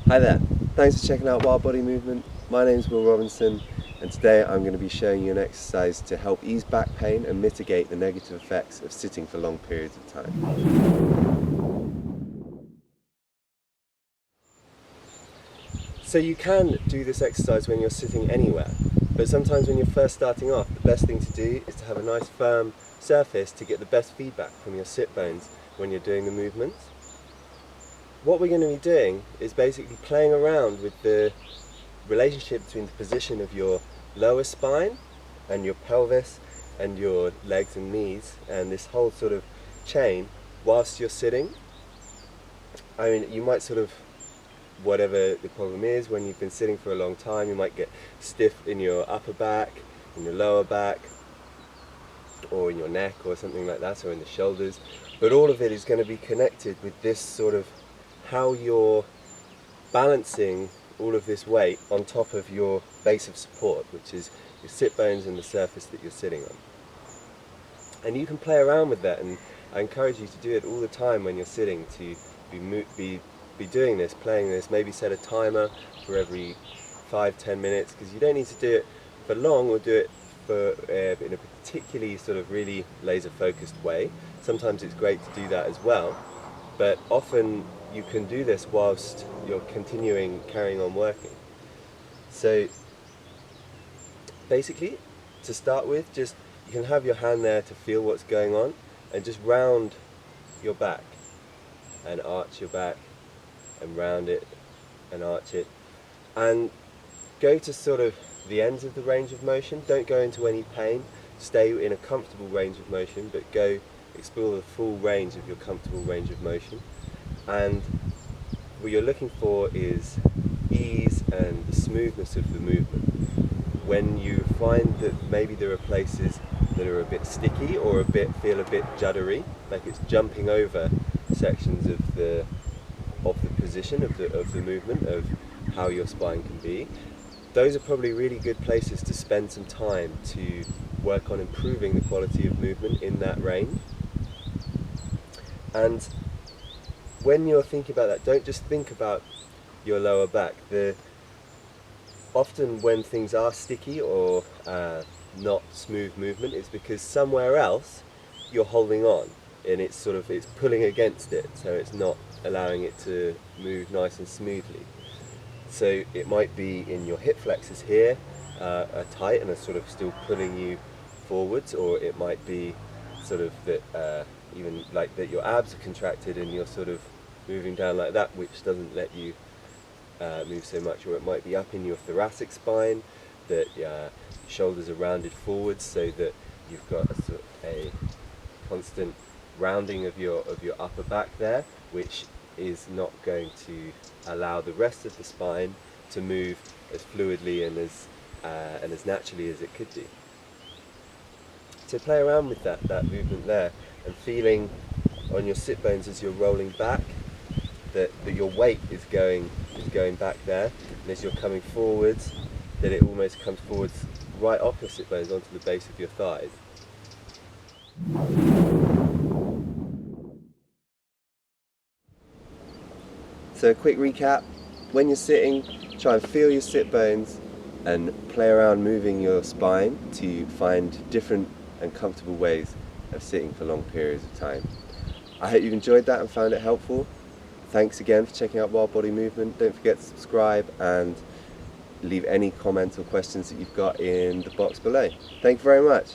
Hi there, thanks for checking out Wild Body Movement. My name is Will Robinson, and today I'm going to be showing you an exercise to help ease back pain and mitigate the negative effects of sitting for long periods of time. So you can do this exercise when you're sitting anywhere, but sometimes when you're first starting off, the best thing to do is to have a nice firm surface to get the best feedback from your sit bones when you're doing the movements. What we're going to be doing is basically playing around with the relationship between the position of your lower spine and your pelvis and your legs and knees and this whole sort of chain whilst you're sitting. I mean, you might sort of, whatever the problem is, when you've been sitting for a long time, you might get stiff in your upper back, in your lower back, or in your neck or something like that, or in the shoulders. But all of it is going to be connected with this sort of how you're balancing all of this weight on top of your base of support, which is your sit bones and the surface that you're sitting on. And you can play around with that, and I encourage you to do it all the time when you're sitting, to be doing this, playing this. Maybe set a timer for every 5-10 minutes, because you don't need to do it for long or do it for in a particularly sort of really laser focused way. Sometimes it's great to do that as well, but often you can do this whilst you're carrying on working. So basically, to start with, just you can have your hand there to feel what's going on, and just round your back and arch your back and round it and arch it, and go to sort of the ends of the range of motion. Don't go into any pain, stay in a comfortable range of motion, but go explore the full range of your comfortable range of motion. And what you're looking for is ease and the smoothness of the movement. When you find that maybe there are places that are a bit sticky or feel a bit juddery, like it's jumping over sections of the position of the movement, of how your spine can be, those are probably really good places to spend some time to work on improving the quality of movement in that range. And when you're thinking about that, don't just think about your lower back. Often when things are sticky or not smooth movement, it's because somewhere else you're holding on, and it's pulling against it, so it's not allowing it to move nice and smoothly. So it might be in your hip flexors here, are tight and are sort of still pulling you forwards, or it might be sort of that even like that your abs are contracted and you're sort of moving down like that, which doesn't let you move so much. Or it might be up in your thoracic spine, that your shoulders are rounded forwards, so that you've got a constant rounding of your upper back there, which is not going to allow the rest of the spine to move as fluidly and as naturally as it could do. So play around with that movement there, and feeling on your sit bones as you're rolling back that your weight is going back there, and as you're coming forwards, that it almost comes forwards right off your sit bones onto the base of your thighs. So a quick recap: when you're sitting, try and feel your sit bones and play around moving your spine to find different and comfortable ways of sitting for long periods of time. I hope you've enjoyed that and found it helpful. Thanks again for checking out Wild Body Movement. Don't forget to subscribe and leave any comments or questions that you've got in the box below. Thank you very much.